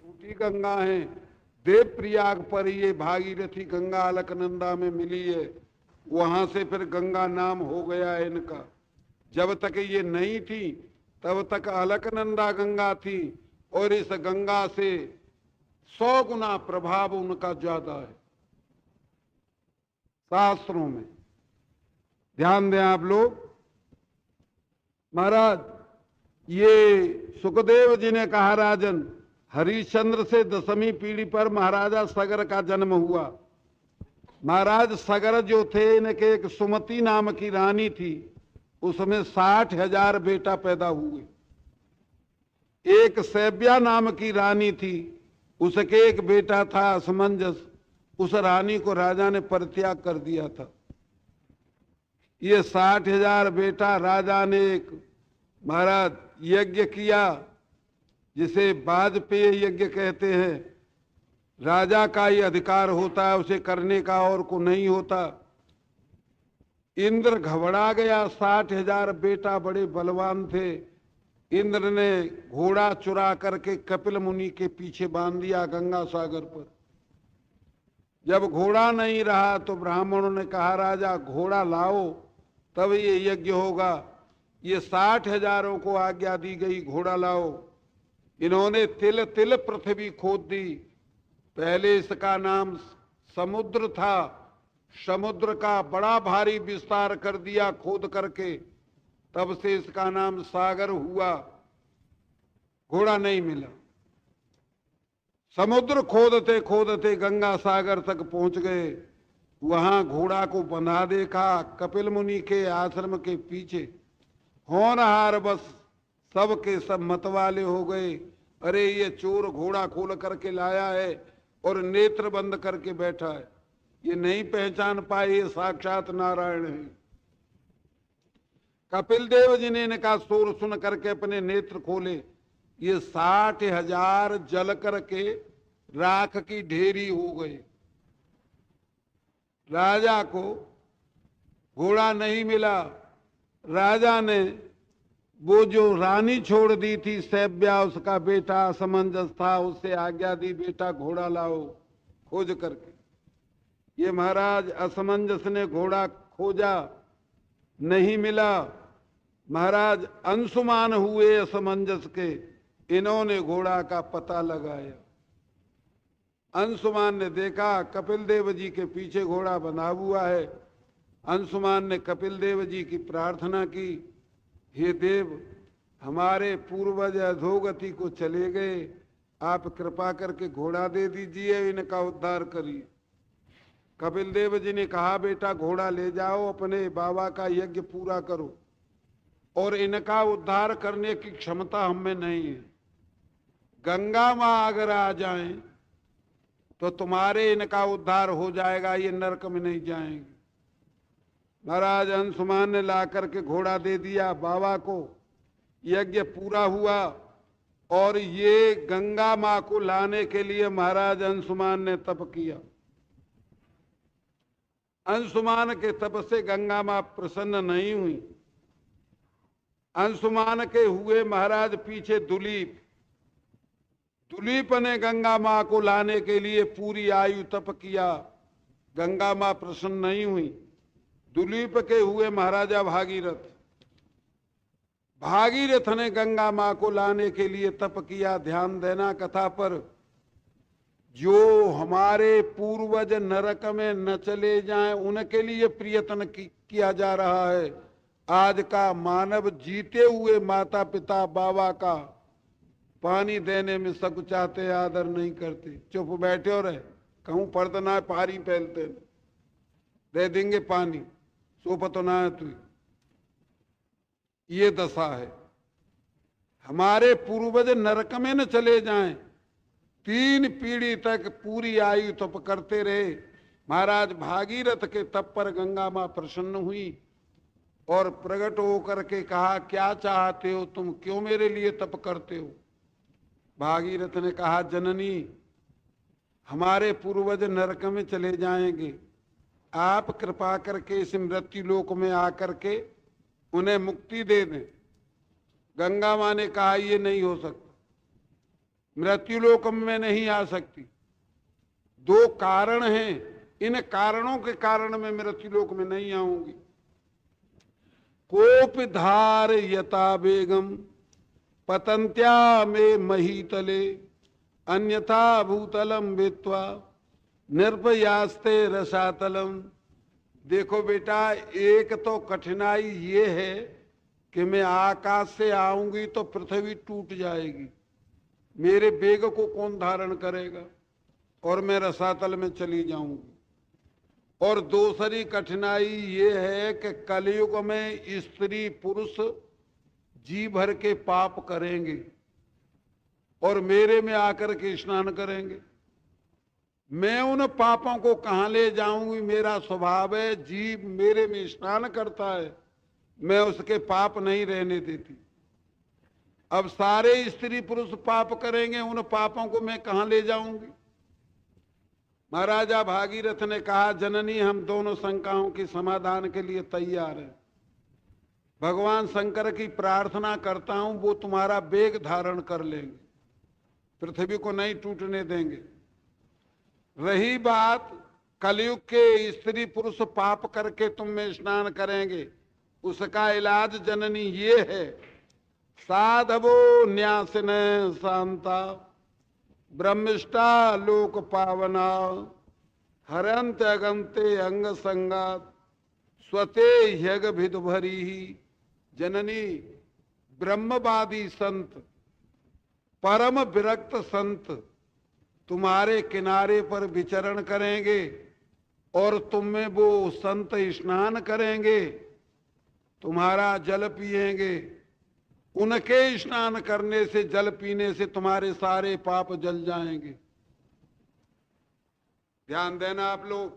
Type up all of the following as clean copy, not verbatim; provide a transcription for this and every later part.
छोटी गंगा है, देव प्रयाग पर ये भागीरथी गंगा अलकनंदा में मिली है, वहां से फिर गंगा नाम हो गया इनका। जब तक ये नहीं थी तब तक अलकनंदा गंगा थी, और इस गंगा से 100 गुना प्रभाव उनका ज्यादा है शास्त्रों में। ध्यान दें आप लोग। महाराज ये सुखदेव जी ने कहा, राजन हरिश्चंद्र से 10वीं पीढ़ी पर महाराजा सगर का जन्म हुआ। महाराज सगर जो थे, इनके एक सुमति नाम की रानी थी, उसमें 60,000 बेटा पैदा हुए। एक सैब्या नाम की रानी थी, उसके एक बेटा था असमंजस, उस रानी को राजा ने परित्याग कर दिया था। ये 60,000 बेटा राजा ने एक महाराज यज्ञ किया, जिसे वाजपेयी यज्ञ कहते हैं। राजा का ही अधिकार होता है उसे करने का, और को नहीं होता। इंद्र घबरा गया, 60,000 बेटा बड़े बलवान थे। इंद्र ने घोड़ा चुरा करके कपिल मुनि के पीछे बांध दिया गंगा सागर पर। जब घोड़ा नहीं रहा तो ब्राह्मणों ने कहा, राजा घोड़ा लाओ तब ये यज्ञ होगा। ये 60,000 को आज्ञा दी गई, घोड़ा लाओ। इन्होंने तिल तिल पृथ्वी खोद दी। पहले इसका नाम समुद्र था, समुद्र का बड़ा भारी विस्तार कर दिया खोद करके, तब से इसका नाम सागर हुआ। घोड़ा नहीं मिला। समुद्र खोदते खोदते गंगा सागर तक पहुंच गए। वहां घोड़ा को बंधा देखा कपिल मुनि के आश्रम के पीछे। होनहार बस सब के सब मतवाले हो गए। अरे ये चोर घोड़ा खोल करके लाया है और नेत्र बंद करके बैठा है, ये नहीं पहचान पाए ये साक्षात नारायण है। कपिल देव जी ने इनका शोर सुन करके अपने नेत्र खोले। ये 60,000 जल करके राख की ढेरी हो गए। राजा को घोड़ा नहीं मिला। राजा ने वो जो रानी छोड़ दी थी सैब्या, उसका बेटा असमंजस था, उससे आज्ञा दी, बेटा घोड़ा लाओ खोज करके। ये महाराज असमंजस ने घोड़ा खोजा, नहीं मिला। महाराज अंशुमान हुए असमंजस के, इन्होंने घोड़ा का पता लगाया। अंशुमान ने देखा कपिल देव जी के पीछे घोड़ा बंधा हुआ है। अंशुमान ने कपिल देव जी की प्रार्थना की, हे देव हमारे पूर्वज अधोगति को चले गए, आप कृपा करके घोड़ा दे दीजिए, इनका उद्धार करिए। कपिल देव जी ने कहा, बेटा घोड़ा ले जाओ, अपने बाबा का यज्ञ पूरा करो, और इनका उद्धार करने की क्षमता हम में नहीं है। गंगा मां अगर आ जाएं तो तुम्हारे इनका उद्धार हो जाएगा, ये नरक में नहीं जाएंगे। महाराज अंशुमान ने ला करके घोड़ा दे दिया बाबा को। यज्ञ पूरा हुआ, और ये गंगा मां को लाने के लिए महाराज अंशुमान ने तप किया। अंशुमान के तप से गंगा मां प्रसन्न नहीं हुई। अंशुमान के हुए महाराज पीछे दुलीप। दुलीप ने गंगा मां को लाने के लिए पूरी आयु तप किया। गंगा मां प्रसन्न नहीं हुई। दुलीप के हुए महाराजा भागीरथ। भागीरथ ने गंगा मां को लाने के लिए तप किया। ध्यान देना कथा पर। जो हमारे पूर्वज नरक में न चले जाएं, उनके लिए प्रयत्न किया जा रहा है। आज का मानव जीते हुए माता पिता बाबा का पानी देने में सकुचाते, आदर नहीं करते, चुप बैठे हो रहे। कहूं पढ़ तो ना पारी पहलते, दे देंगे पानी, सोप तो ना है तू। ये दशा है। हमारे पूर्वज नरक में न चले जाएं, 3 पीढ़ी तक पूरी आयु तप करते रहे। महाराज भागीरथ के तप पर गंगा मां प्रसन्न हुई और प्रकट होकर के कहा, क्या चाहते हो तुम, क्यों मेरे लिए तप करते हो? भागीरथ ने कहा, जननी हमारे पूर्वज नरक में चले जाएंगे, आप कृपा करके इस मृत्यु लोक में आकर के उन्हें मुक्ति दे दें। गंगा मां ने कहा, ये नहीं हो सकता। मृत्युलोक में नहीं आ सकती। दो कारण हैं, इन कारणों के कारण मैं मृत्युलोक में नहीं आऊंगी। कोप धार यथा बेगम पतंत्या में महीतले अन्यथा भूतलम वित्वा निर्भयास्ते रसातलम। देखो बेटा, एक तो कठिनाई ये है कि मैं आकाश से आऊंगी तो पृथ्वी टूट जाएगी, मेरे वेग को कौन धारण करेगा, और मैं रसातल में चली जाऊंगी। और दूसरी कठिनाई ये है कि कलयुग में स्त्री पुरुष जी भर के पाप करेंगे और मेरे में आकर के स्नान करेंगे। मैं उन पापों को कहां ले जाऊंगी? मेरा स्वभाव है, जीव मेरे में स्नान करता है, मैं उसके पाप नहीं रहने देती। अब सारे स्त्री पुरुष पाप करेंगे, उन पापों को मैं कहां ले जाऊंगी? महाराजा भागीरथ ने कहा, जननी हम दोनों शंकाओं के समाधान के लिए तैयार हैं। भगवान शंकर की प्रार्थना करता हूं, वो तुम्हारा वेग धारण कर लेंगे, पृथ्वी को नहीं टूटने देंगे। रही बात कलयुग के स्त्री पुरुष पाप करके तुम में स्नान करेंगे, उसका इलाज जननी ये है, साधवो न्यासिन शांता ब्रह्मिष्ठा लोक पावना हरंत अगंते अंग संगात स्वते यग भिद भरी ही। जननी, ब्रह्मवादी संत, परम विरक्त संत तुम्हारे किनारे पर विचरण करेंगे और तुम में वो संत स्नान करेंगे, तुम्हारा जल पिएंगे। उनके स्नान करने से, जल पीने से तुम्हारे सारे पाप जल जाएंगे। ध्यान देना आप लोग,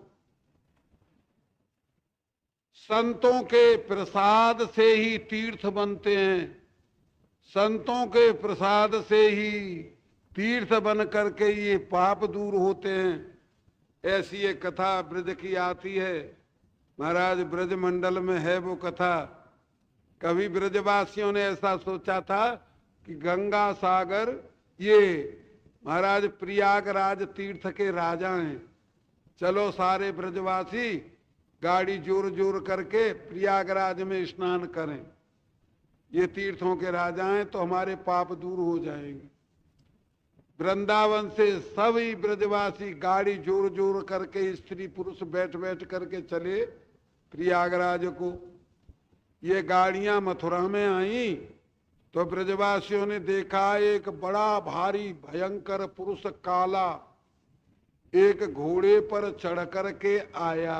संतों के प्रसाद से ही तीर्थ बनते हैं, संतों के प्रसाद से ही तीर्थ बन करके ये पाप दूर होते हैं। ऐसी एक कथा ब्रज की आती है, महाराज ब्रज मंडल में है वो कथा। कभी ब्रजवासियों ने ऐसा सोचा था कि गंगा सागर ये महाराज प्रयागराज तीर्थ के राजा हैं, चलो सारे ब्रजवासी गाड़ी जोर जोर करके प्रयागराज में स्नान करें, ये तीर्थों के राजा हैं तो हमारे पाप दूर हो जाएंगे। वृंदावन से सभी ब्रजवासी गाड़ी जोर जोर करके स्त्री पुरुष बैठ बैठ करके चले प्रयागराज को। ये गाड़ियां मथुरा में आई तो ब्रजवासियों ने देखा एक बड़ा भारी भयंकर पुरुष काला एक घोड़े पर चढ़ करके आया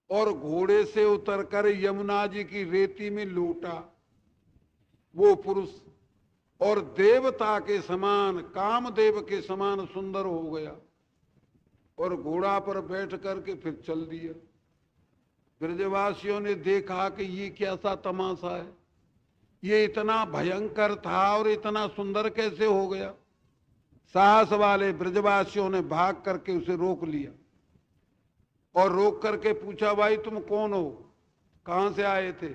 और घोड़े से उतरकर यमुना जी की रेती में लौटा। वो पुरुष और देवता के समान, कामदेव के समान सुंदर हो गया और घोड़ा पर बैठ करके फिर चल दिया। ब्रजवासियों ने देखा कि ये कैसा तमाशा है, ये इतना भयंकर था और इतना सुंदर कैसे हो गया। साहस वाले ब्रजवासियों ने भाग करके उसे रोक लिया और रोक करके पूछा, भाई तुम कौन हो, कहां से आए थे?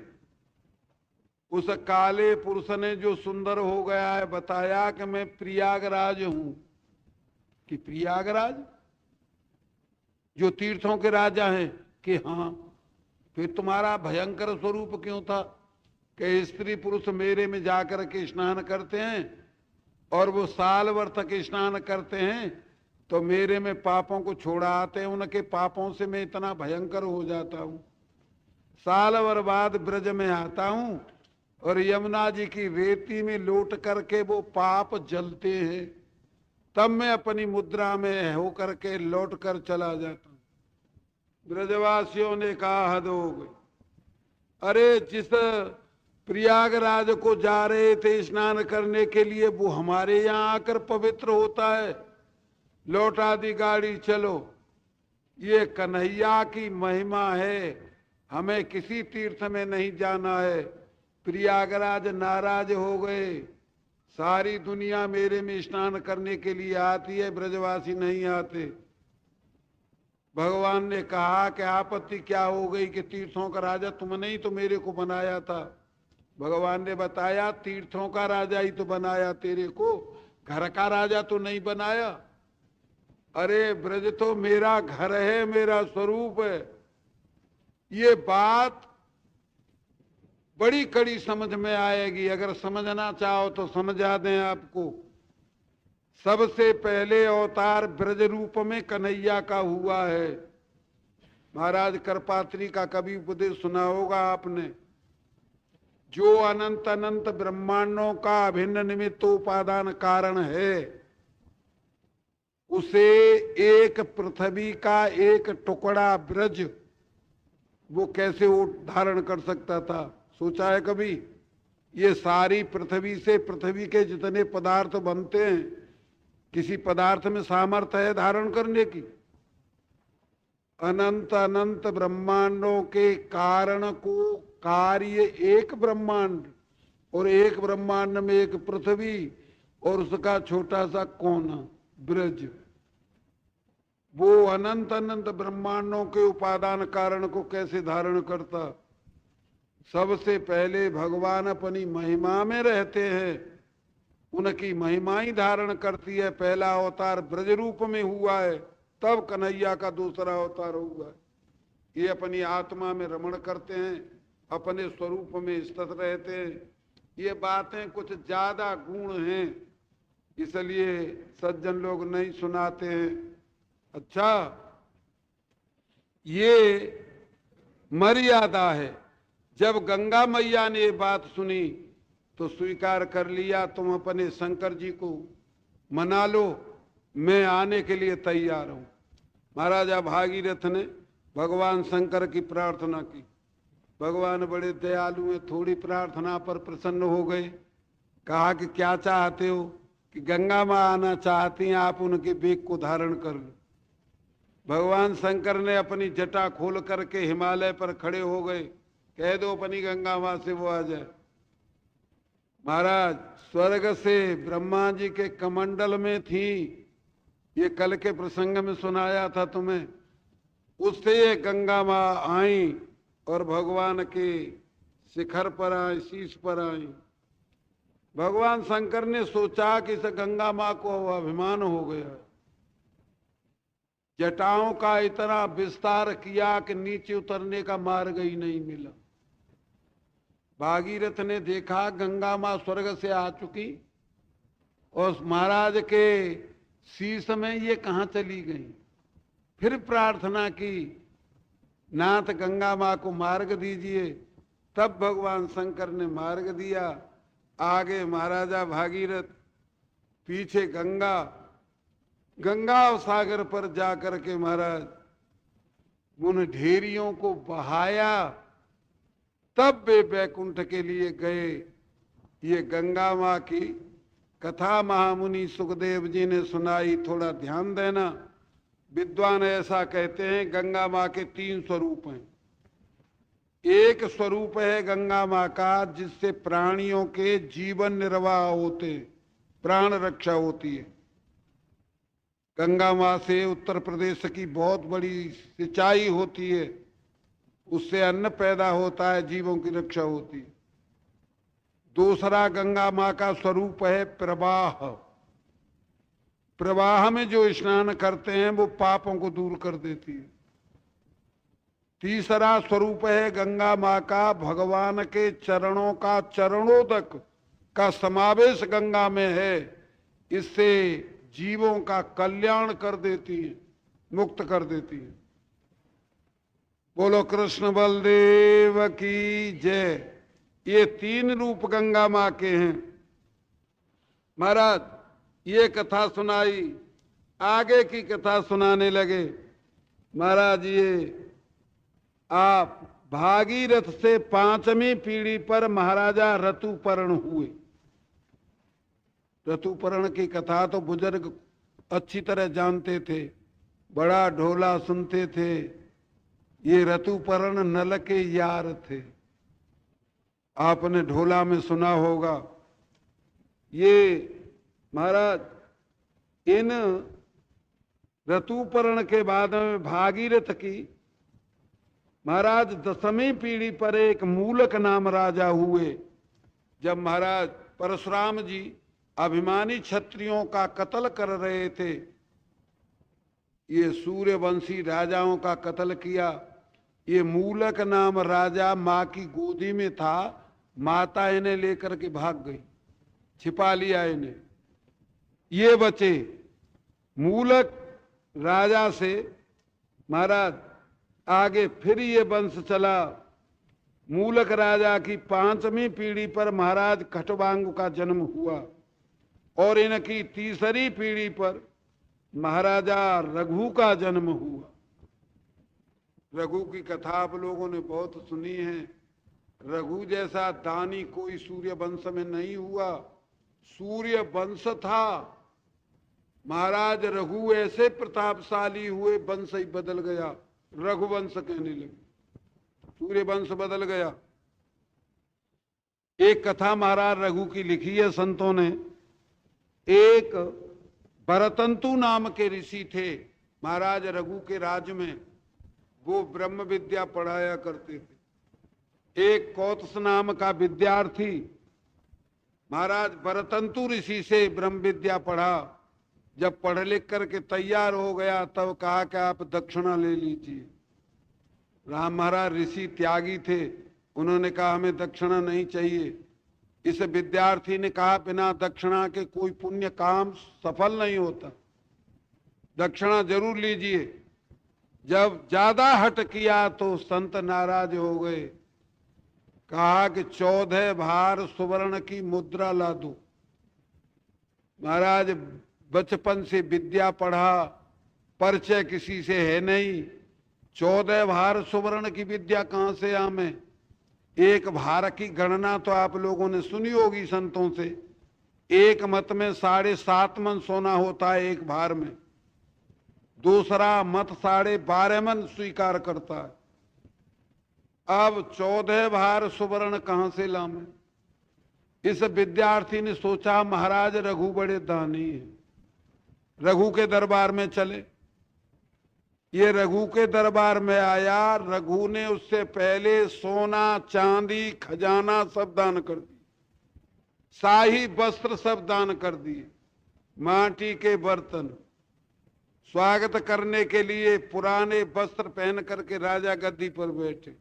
उस काले पुरुष ने जो सुंदर हो गया है बताया कि मैं प्रयागराज हूं। कि प्रयागराज जो तीर्थों के राजा हैं? कि हाँ। फिर तुम्हारा भयंकर स्वरूप क्यों था? कि स्त्री पुरुष मेरे में जाकर के स्नान करते हैं और वो साल भर तक स्नान करते हैं तो मेरे में पापों को छोड़ा आते हैं, उनके पापों से मैं इतना भयंकर हो जाता हूं। साल भर बाद ब्रज में आता हूं और यमुना जी की रेती में लौट करके वो पाप जलते हैं, तब मैं अपनी मुद्रा में होकर के लौट कर चला जाता हूं। ब्रजवासियों ने कहा, हद हो गई। अरे जिस प्रयागराज को जा रहे थे स्नान करने के लिए, वो हमारे यहाँ आकर पवित्र होता है, लौटा दी गाड़ी, चलो। ये कन्हैया की महिमा है, हमें किसी तीर्थ में नहीं जाना है। प्रयागराज नाराज हो गए, सारी दुनिया मेरे में स्नान करने के लिए आती है, ब्रजवासी नहीं आते। भगवान ने कहा कि आपत्ति क्या हो गई कि तीर्थों का राजा तुमने ही तो मेरे को बनाया था, भगवान ने बताया तीर्थों का राजा ही तो बनाया तेरे को, घर का राजा तो नहीं बनाया। अरे ब्रज तो मेरा घर है, मेरा स्वरूप है। ये बात बड़ी कड़ी समझ में आएगी, अगर समझना चाहो तो समझा दें आपको। सबसे पहले अवतार ब्रज रूप में कन्हैया का हुआ है। महाराज करपात्री का कभी उपदेश सुना होगा आपने। जो अनंत अनंत ब्रह्मांडों का अभिन्न निमित्तोपादान कारण है, उसे एक पृथ्वी का एक टुकड़ा ब्रज वो कैसे धारण कर सकता था? सोचा है कभी? ये सारी पृथ्वी से, पृथ्वी के जितने पदार्थ बनते हैं, किसी पदार्थ में सामर्थ्य है धारण करने की? अनंत अनंत ब्रह्मांडों के कारण को कार्य एक ब्रह्मांड, और एक ब्रह्मांड में एक पृथ्वी, और उसका छोटा सा कोना ब्रज। वो अनंत अनंत ब्रह्मांडों के उपादान कारण को कैसे धारण करता? सबसे पहले भगवान अपनी महिमा में रहते हैं, उनकी महिमा ही धारण करती है। पहला अवतार ब्रज रूप में हुआ है, तब कन्हैया का दूसरा अवतार हुआ है। ये अपनी आत्मा में रमण करते हैं, अपने स्वरूप में स्थित रहते हैं। ये बातें कुछ ज्यादा गुण हैं, इसलिए सज्जन लोग नहीं सुनाते हैं। अच्छा, ये मर्यादा है। जब गंगा मैया ने ये बात सुनी तो स्वीकार कर लिया, तुम अपने शंकर जी को मना लो, मैं आने के लिए तैयार हूं। महाराजा भागीरथ ने भगवान शंकर की प्रार्थना की। भगवान बड़े दयालु हैं, थोड़ी प्रार्थना पर प्रसन्न हो गए। कहा कि क्या चाहते हो? कि गंगा माँ आना चाहती हैं, आप उनके वेग को धारण कर लो। भगवान शंकर ने अपनी जटा खोल करके हिमालय पर खड़े हो गए, कह दो अपनी गंगा माँ से वो आ जाए। महाराज स्वर्ग से ब्रह्मा जी के कमंडल में थी, ये कल के प्रसंग में सुनाया था तुम्हें। उससे ये गंगा माँ आई और भगवान के शिखर पर आई, शीश पर आई। भगवान शंकर ने सोचा कि इस गंगा माँ को अभिमान हो गया, जटाओं का इतना विस्तार किया कि नीचे उतरने का मार्ग ही नहीं मिला। भागीरथ ने देखा गंगा माँ स्वर्ग से आ चुकी और महाराज के शीश में ये कहाँ चली गई। फिर प्रार्थना की, नाथ गंगा माँ को मार्ग दीजिए। तब भगवान शंकर ने मार्ग दिया। आगे महाराजा भागीरथ, पीछे गंगा। गंगा सागर पर जाकर के महाराज उन ढेरियों को बहाया, तब वे बैकुंठ के लिए गए। ये गंगा माँ की कथा महामुनि सुखदेव जी ने सुनाई, थोड़ा ध्यान देना। विद्वान ऐसा कहते हैं गंगा माँ के 3 स्वरूप हैं। एक स्वरूप है गंगा माँ का जिससे प्राणियों के जीवन निर्वाह होते, प्राण रक्षा होती है। गंगा माँ से उत्तर प्रदेश की बहुत बड़ी सिंचाई होती है, उससे अन्न पैदा होता है, जीवों की रक्षा होती है। दूसरा गंगा माँ का स्वरूप है प्रवाह। प्रवाह में जो स्नान करते हैं वो पापों को दूर कर देती है। तीसरा स्वरूप है गंगा माँ का भगवान के चरणों का चरणोदक का समावेश गंगा में है, इससे जीवों का कल्याण कर देती है, मुक्त कर देती है। बोलो कृष्ण बलदेव की जय। ये 3 रूप गंगा माँ के हैं। महाराज ये कथा सुनाई, आगे की कथा सुनाने लगे। महाराज ये आप भागीरथ से 5वीं पीढ़ी पर महाराजा ऋतुपर्ण हुए। ऋतुपर्ण की कथा तो बुजुर्ग अच्छी तरह जानते थे, बड़ा ढोला सुनते थे। ये ऋतुपर्ण नल के यार थे, आपने ढोला में सुना होगा। ये महाराज इन ऋतुपर्ण के बाद में भागीरथ की महाराज 10वीं पीढ़ी पर एक मूलक नाम राजा हुए। जब महाराज परशुराम जी अभिमानी क्षत्रियों का कत्ल कर रहे थे, ये सूर्यवंशी राजाओं का कत्ल किया। ये मूलक नाम राजा माँ की गोदी में था, माता इन्हें लेकर के भाग गई, छिपा लिया इन्हें, ये बचे। मूलक राजा से महाराज आगे फिर ये वंश चला। मूलक राजा की 5वीं पीढ़ी पर महाराज खटवांग का जन्म हुआ और इनकी 3री पीढ़ी पर महाराजा रघु का जन्म हुआ। रघु की कथा आप लोगों ने बहुत सुनी है। रघु जैसा दानी कोई सूर्य वंश में नहीं हुआ। सूर्य वंश था, महाराज रघु ऐसे प्रतापशाली हुए, वंश ही बदल गया, रघुवंश कहने लगे, सूर्य वंश बदल गया। एक कथा महाराज रघु की लिखी है संतों ने। एक भरतंतु नाम के ऋषि थे महाराज रघु के राज्य में, वो ब्रह्म विद्या पढ़ाया करते थे। एक कौत्स नाम का विद्यार्थी महाराज भरतंतु ऋषि से ब्रह्म विद्या पढ़ा। जब पढ़ लिख करके तैयार हो गया तब कहा कि आप दक्षिणा ले लीजिए। राम महाराज ऋषि त्यागी थे, उन्होंने कहा हमें दक्षिणा नहीं चाहिए। इस विद्यार्थी ने कहा बिना दक्षिणा के कोई पुण्य काम सफल नहीं होता, दक्षिणा जरूर लीजिए। जब ज्यादा हट किया तो संत नाराज हो गए, कहा कि 14 भार सुवर्ण की मुद्रा ला दो। महाराज बचपन से विद्या पढ़ा, परिचय किसी से है नहीं, 14 भार सुवर्ण की विद्या कहां से आमे। एक भार की गणना तो आप लोगों ने सुनी होगी संतों से, एक मत में 7.5 मन सोना होता है एक भार में, दूसरा मत 12.5 मन स्वीकार करता है। अब 14 भार सुवर्ण कहां से लामे। इस विद्यार्थी ने सोचा महाराज रघु बड़े दानी हैं, रघु के दरबार में चले। ये रघु के दरबार में आया, रघु ने उससे पहले सोना चांदी खजाना सब दान कर दिए, शाही वस्त्र सब दान कर दिए, माटी के बर्तन, स्वागत करने के लिए पुराने वस्त्र पहन करके राजा गद्दी पर बैठे।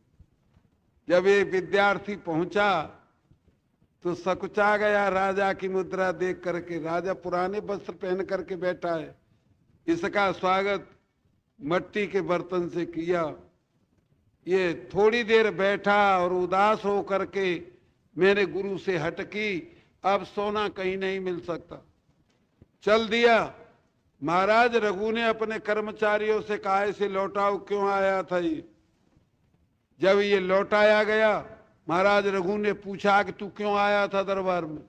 जब ये विद्यार्थी पहुंचा तो सकुचा गया राजा की मुद्रा देख करके। राजा पुराने वस्त्र पहन करके बैठा है, इसका स्वागत मट्टी के बर्तन से किया। ये थोड़ी देर बैठा और उदास हो करके मैंने गुरु से हट की, अब सोना कहीं नहीं मिल सकता, चल दिया। महाराज रघु ने अपने कर्मचारियों से कहा इसे लौटाओ, क्यों आया था ये। जब ये लौटाया गया, महाराज रघु ने पूछा कि तू क्यों आया था दरबार में।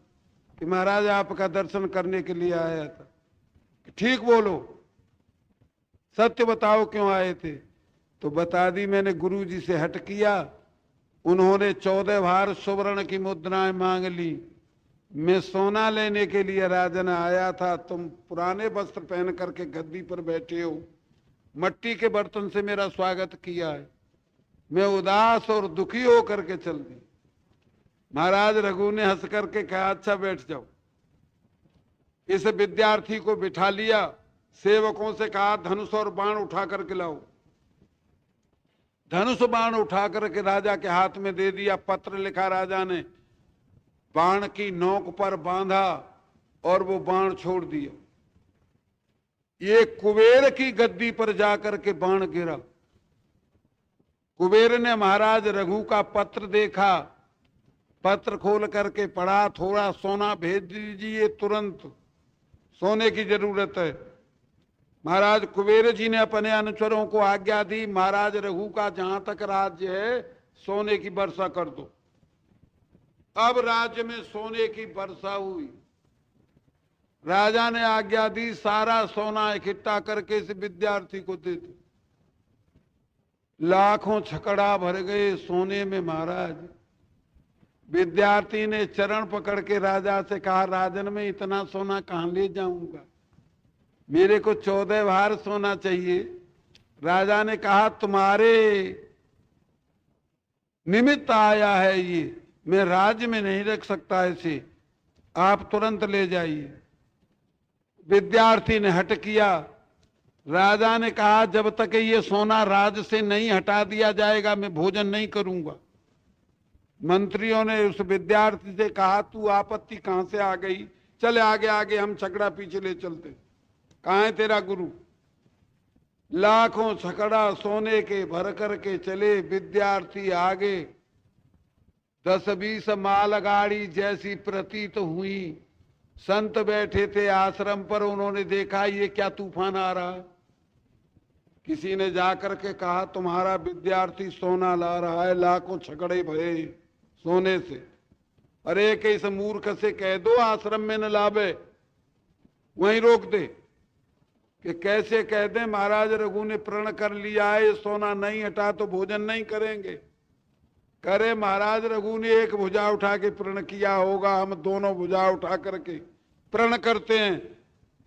कि महाराज आपका दर्शन करने के लिए आया था। ठीक बोलो, सत्य बताओ क्यों आए थे। तो बता दी मैंने गुरु जी से हट किया, उन्होंने 14 भार सुवर्ण की मुद्राएं मांग ली, मैं सोना लेने के लिए राजन आया था, तुम पुराने वस्त्र पहन करके गद्दी पर बैठे हो, मट्टी के बर्तन से मेरा स्वागत किया है, मैं उदास और दुखी हो करके चल दी। महाराज रघु ने हंस करके कहा अच्छा बैठ जाओ। इस विद्यार्थी को बिठा लिया, सेवकों से कहा धनुष और बाण उठा करके लाओ। धनुष बाण उठा करके राजा के हाथ में दे दिया। पत्र लिखा राजा ने, बाण की नोक पर बांधा और वो बाण छोड़ दिया। ये कुबेर की गद्दी पर जाकर के बाण गिरा। कुबेर ने महाराज रघु का पत्र देखा, पत्र खोल करके पढ़ा, थोड़ा सोना भेज दीजिए, तुरंत सोने की जरूरत है। महाराज कुबेर जी ने अपने अनुचरों को आज्ञा दी, महाराज रघु का जहां तक राज्य है सोने की वर्षा कर दो। अब राज्य में सोने की वर्षा हुई। राजा ने आज्ञा दी सारा सोना इकट्ठा करके इस विद्यार्थी को दे दो। लाखों छकड़ा भर गए सोने में। महाराज विद्यार्थी ने चरण पकड़ के राजा से कहा राजन मैं इतना सोना कहां ले जाऊंगा, मेरे को 14 भार सोना चाहिए। राजा ने कहा तुम्हारे निमित्त आया है ये, मैं राज्य में नहीं रख सकता ऐसे, आप तुरंत ले जाइए। विद्यार्थी ने हट किया। राजा ने कहा जब तक ये सोना राज से नहीं हटा दिया जाएगा मैं भोजन नहीं करूंगा। मंत्रियों ने उस विद्यार्थी से कहा तू आपत्ति कहां से आ गई, चले आगे आगे, हम छकड़ा पीछे ले चलते। कहां है तेरा गुरु? लाखों छकड़ा सोने के भर करके चले विद्यार्थी आगे। 10-20 मालगाड़ी जैसी प्रतीत हुई। संत बैठे थे आश्रम पर, उन्होंने देखा ये क्या तूफान आ रहा है। किसी ने जाकर के कहा तुम्हारा विद्यार्थी सोना ला रहा है, लाखों छकड़े भरे सोने से। अरे कि इस मूर्ख से कह दो आश्रम में न लावे, वहीं रोक दे। कि कैसे कह दे, महाराज रघु ने प्रण कर लिया है, सोना नहीं हटा तो भोजन नहीं करेंगे। करे महाराज रघु ने एक भुजा उठा के प्रण किया होगा, हम दोनों भुजा उठा करके प्रण करते हैं,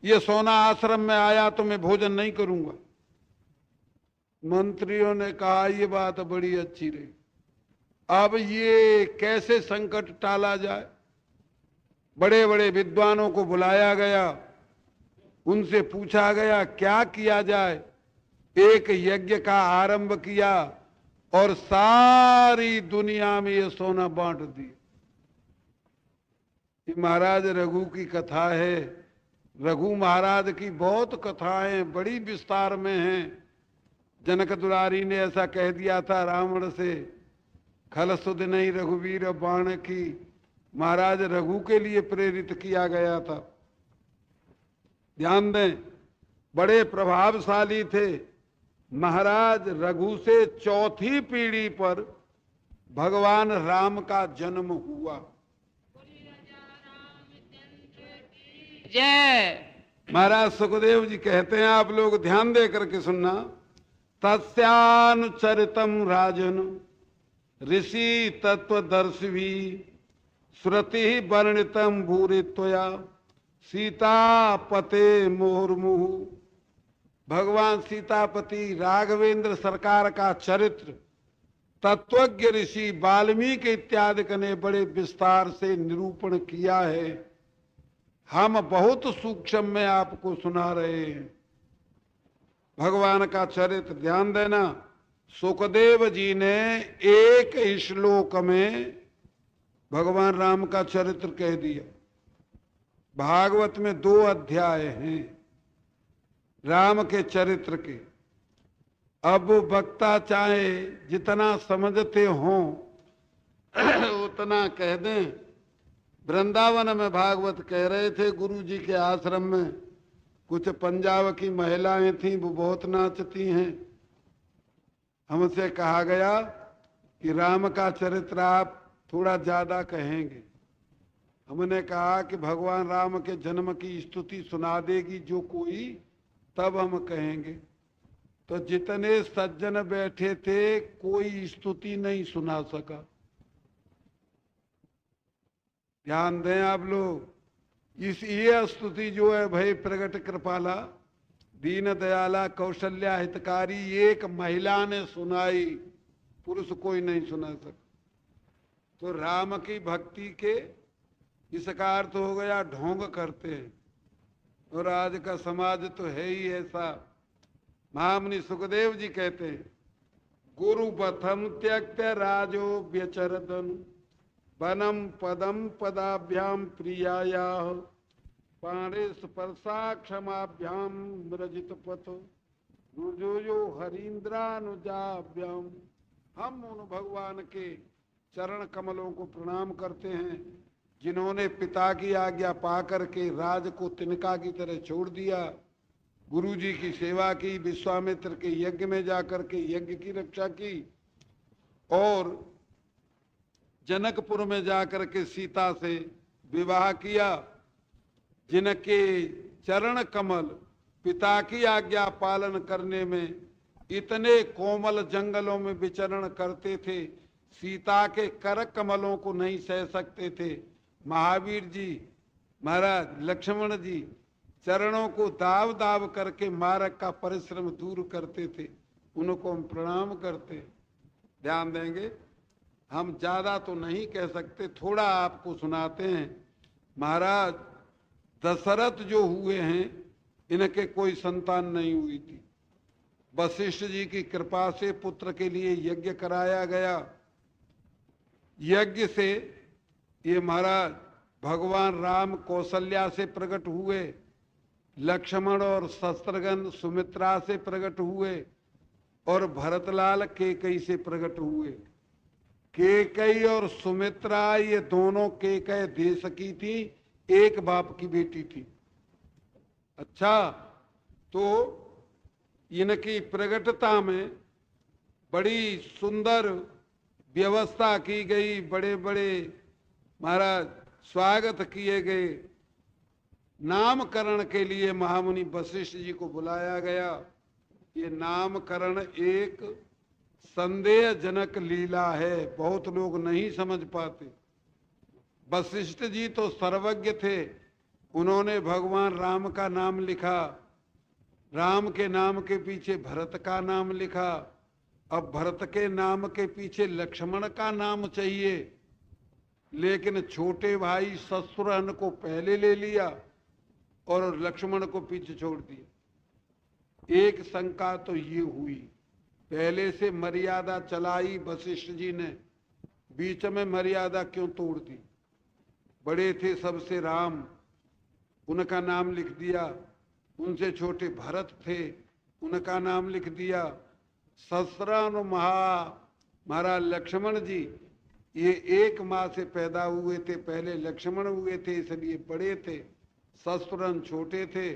ये सोना आश्रम में आया तो मैं भोजन नहीं करूंगा। मंत्रियों ने कहा ये बात बड़ी अच्छी रही, अब ये कैसे संकट टाला जाए। बड़े बड़े विद्वानों को बुलाया गया, उनसे पूछा गया क्या किया जाए। एक यज्ञ का आरंभ किया और सारी दुनिया में ये सोना बांट दिया। महाराज रघु की कथा है। रघु महाराज की बहुत कथाएं बड़ी विस्तार में हैं। जनक दुलारी ने ऐसा कह दिया था रावण से, खल सुध नहीं रघुवीर बाण की। महाराज रघु के लिए प्रेरित किया गया था। ध्यान दें, बड़े प्रभावशाली थे। महाराज रघु से चौथी पीढ़ी पर भगवान राम का जन्म हुआ। जय। महाराज सुखदेव जी कहते हैं, आप लोग ध्यान दे करके सुनना। तस्यानुचरितम राजन ऋषि तत्वदर्शी श्रुति वर्णितम भूरित्वया सीतापते मुहुर्मुहु। भगवान सीतापति राघवेंद्र सरकार का चरित्र तत्वज्ञ ऋषि वाल्मीकि इत्यादि ने बड़े विस्तार से निरूपण किया है। हम बहुत सूक्ष्म में आपको सुना रहे हैं भगवान का चरित्र। ध्यान देना, सुखदेव जी ने एक श्लोक में भगवान राम का चरित्र कह दिया। भागवत में 2 अध्याय हैं राम के चरित्र के। अब वक्ता चाहे जितना समझते हों उतना कह दें। वृंदावन में भागवत कह रहे थे, गुरु जी के आश्रम में कुछ पंजाब की महिलाएं थीं, वो बहुत नाचती हैं। हमसे कहा गया कि राम का चरित्र आप थोड़ा ज्यादा कहेंगे। हमने कहा कि भगवान राम के जन्म की स्तुति सुना देगी जो कोई, तब हम कहेंगे। तो जितने सज्जन बैठे थे कोई स्तुति नहीं सुना सका। ध्यान दें आप लोग, ये स्तुति जो है भय प्रगट कृपाला दीन दयाला कौशल्या हितकारी, एक महिला ने सुनाई, पुरुष कोई नहीं सुना सका। तो राम की भक्ति के इसका अर्थ हो गया ढोंग करते हैं, और आज का समाज तो है ही ऐसा। महामुनि सुखदेव जी कहते हैं, गुरु पथम त्यक्त्य राजो व्यचरदन वनम पदम पदाभ्याम प्रियाया पाणे स्पर्शा क्षमाभ्याम मृजित पथ रुजो हरीन्द्रानुजाभ्याम। हम उन भगवान के चरण कमलों को प्रणाम करते हैं जिन्होंने पिता की आज्ञा पा करके राज को तिनका की तरह छोड़ दिया, गुरु जी की सेवा की, विश्वामित्र के यज्ञ में जाकर के यज्ञ की रक्षा की, और जनकपुर में जाकर के सीता से विवाह किया। जिनके चरण कमल पिता की आज्ञा पालन करने में इतने कोमल जंगलों में विचरण करते थे, सीता के कर कमलों को नहीं सह सकते थे। महावीर जी महाराज लक्ष्मण जी चरणों को दाव दाव करके मार्ग का परिश्रम दूर करते थे, उनको हम प्रणाम करते। ध्यान देंगे, हम ज्यादा तो नहीं कह सकते, थोड़ा आपको सुनाते हैं। महाराज दशरथ जो हुए हैं, इनके कोई संतान नहीं हुई थी। वशिष्ठ जी की कृपा से पुत्र के लिए यज्ञ कराया गया। यज्ञ से ये महाराज भगवान राम कौशल्या से प्रकट हुए, लक्ष्मण और शस्त्रघ्न सुमित्रा से प्रकट हुए, और भरतलाल केकई से प्रकट हुए। केकई और सुमित्रा ये दोनों केकय देश की थी, एक बाप की बेटी थी। अच्छा, तो इनकी प्रकटता में बड़ी सुंदर व्यवस्था की गई, बड़े बड़े महाराज स्वागत किए गए। नामकरण के लिए महामुनि वशिष्ठ जी को बुलाया गया। ये नामकरण एक संदेहजनक लीला है, बहुत लोग नहीं समझ पाते। वशिष्ठ जी तो सर्वज्ञ थे, उन्होंने भगवान राम का नाम लिखा, राम के नाम के पीछे भरत का नाम लिखा, अब भरत के नाम के पीछे लक्ष्मण का नाम चाहिए, लेकिन छोटे भाई शत्रुघ्न को पहले ले लिया और लक्ष्मण को पीछे छोड़ दिया। एक शंका तो ये हुई, पहले से मर्यादा चलाई वशिष्ठ जी ने, बीच में मर्यादा क्यों तोड़ दी? बड़े थे सबसे राम, उनका नाम लिख दिया। उनसे छोटे भरत थे, उनका नाम लिख दिया। शस्त्रघ्न महाराज लक्ष्मण जी ये एक माह से पैदा हुए थे, पहले लक्ष्मण हुए थे, इसलिए बड़े थे। शस्त्रघ्न छोटे थे,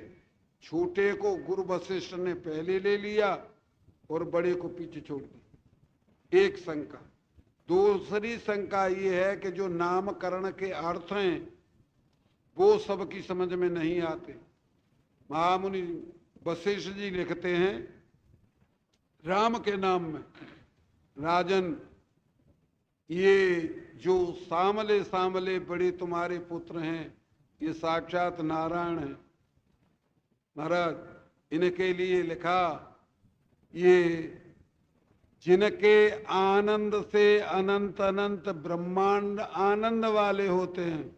छोटे को गुरु वशिष्ठ ने पहले ले लिया और बड़े को पीछे छोड़ दिया। एक शंका। दूसरी शंका ये है कि जो नामकरण के अर्थ हैं वो सबकी समझ में नहीं आते। महामुनि वशिष्ठ जी लिखते हैं राम के नाम में, राजन ये जो सामले सामले बड़े तुम्हारे पुत्र हैं, ये साक्षात नारायण हैं। महाराज इनके लिए लिखा, ये जिनके आनंद से अनंत अनंत ब्रह्मांड आनंद वाले होते हैं,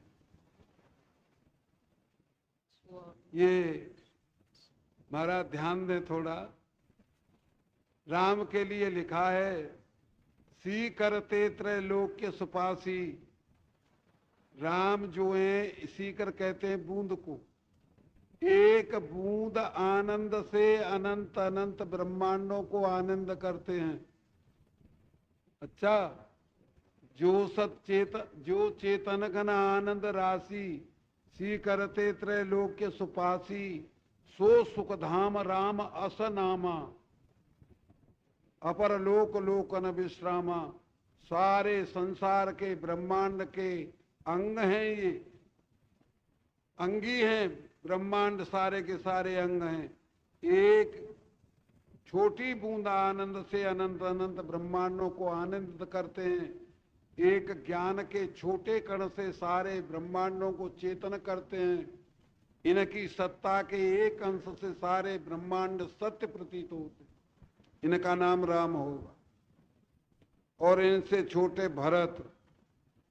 ये महाराज ध्यान दें थोड़ा। राम के लिए लिखा है, सी करते त्रैलोक्य सुपासी। राम जो है, सीकर कहते हैं बूंद को, एक बूंद आनंद से अनंत अनंत ब्रह्मांडों को आनंद करते हैं। अच्छा, जो चेतन घन आनंद राशि, सी करते त्रैलोक्य सुपासी, सो सुखधाम राम अस नामा, अपर लोक लोकन विश्रामा। सारे संसार के ब्रह्मांड के अंग हैं, ये अंगी हैं, ब्रह्मांड सारे के सारे अंग हैं। एक छोटी बूंद आनंद से अनंत अनंत ब्रह्मांडों को आनंदित करते हैं। एक ज्ञान के छोटे कण से सारे ब्रह्मांडों को चेतन करते हैं। इनकी सत्ता के एक अंश से सारे ब्रह्मांड सत्य प्रतीत होते, इनका नाम राम होगा। और इनसे छोटे भरत,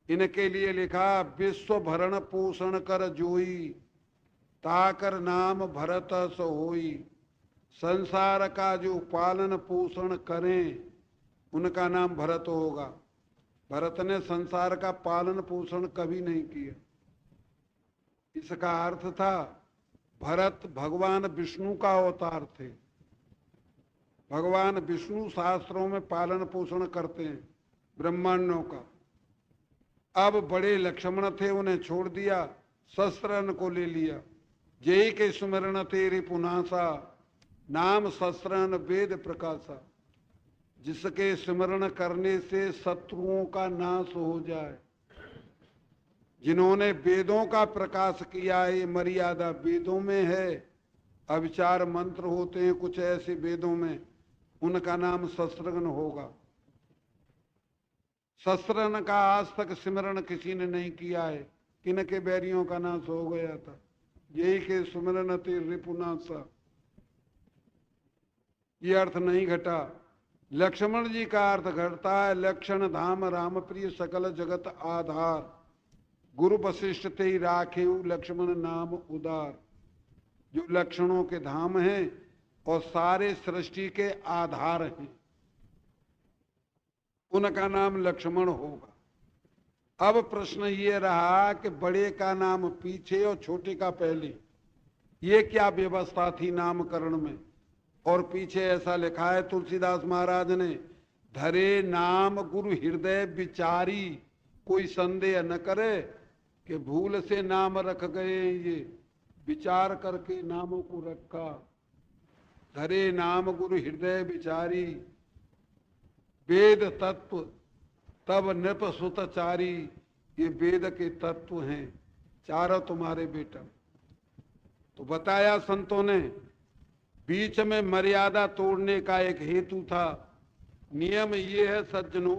इनके लिए लिखा, विश्व भरण पोषण कर जोई, ताकर नाम भरत सो होई। संसार का जो पालन पोषण करें, उनका नाम भरत होगा। भरत ने संसार का पालन पोषण कभी नहीं किया। इसका अर्थ था, भरत भगवान विष्णु का अवतार थे। भगवान विष्णु शास्त्रों में पालन पोषण करते हैं ब्रह्मांडों का। अब बड़े लक्ष्मण थे, उन्हें छोड़ दिया, शस्त्रघ्न को ले लिया। जय के सुमिरन तेरे पुनासा, नाम शस्त्रघ्न वेद प्रकाशा। जिसके स्मरण करने से शत्रुओं का नाश हो जाए। जिन्होंने वेदों का प्रकाश किया है, मर्यादा वेदों में है। अविचार मंत्र होते हैं कुछ ऐसे वेदों में, उनका नाम शस्त्रघ्न होगा। शस्त्रघ्न का आज तक स्मरण किसी ने नहीं किया है, किनके बैरियों का नाश हो गया था। यही के सुमिरन ते रिपुनासा, ये अर्थ नहीं घटा। लक्ष्मण जी का अर्थ घटता है लक्षण धाम राम प्रिय सकल जगत आधार, गुरु वशिष्ठ ते ही राखे लक्ष्मण नाम उदार। जो लक्षणों के धाम हैं और सारे सृष्टि के आधार हैं, उनका नाम लक्ष्मण होगा। अब प्रश्न ये रहा कि बड़े का नाम पीछे और छोटे का पहले, ये क्या व्यवस्था थी नामकरण में? और पीछे ऐसा लिखा है तुलसीदास महाराज ने, धरे नाम गुरु हृदय विचारी, कोई संदेह न करे कि भूल से नाम रख गए, ये विचार करके नामों को रखा। धरे नाम गुरु हृदय विचारी, वेद तत्व तब नृप सुतचारी, ये वेद के तत्व हैं, चारों तुम्हारे बेटा। तो बताया संतों ने, बीच में मर्यादा तोड़ने का एक हेतु था। नियम ये है सज्जनों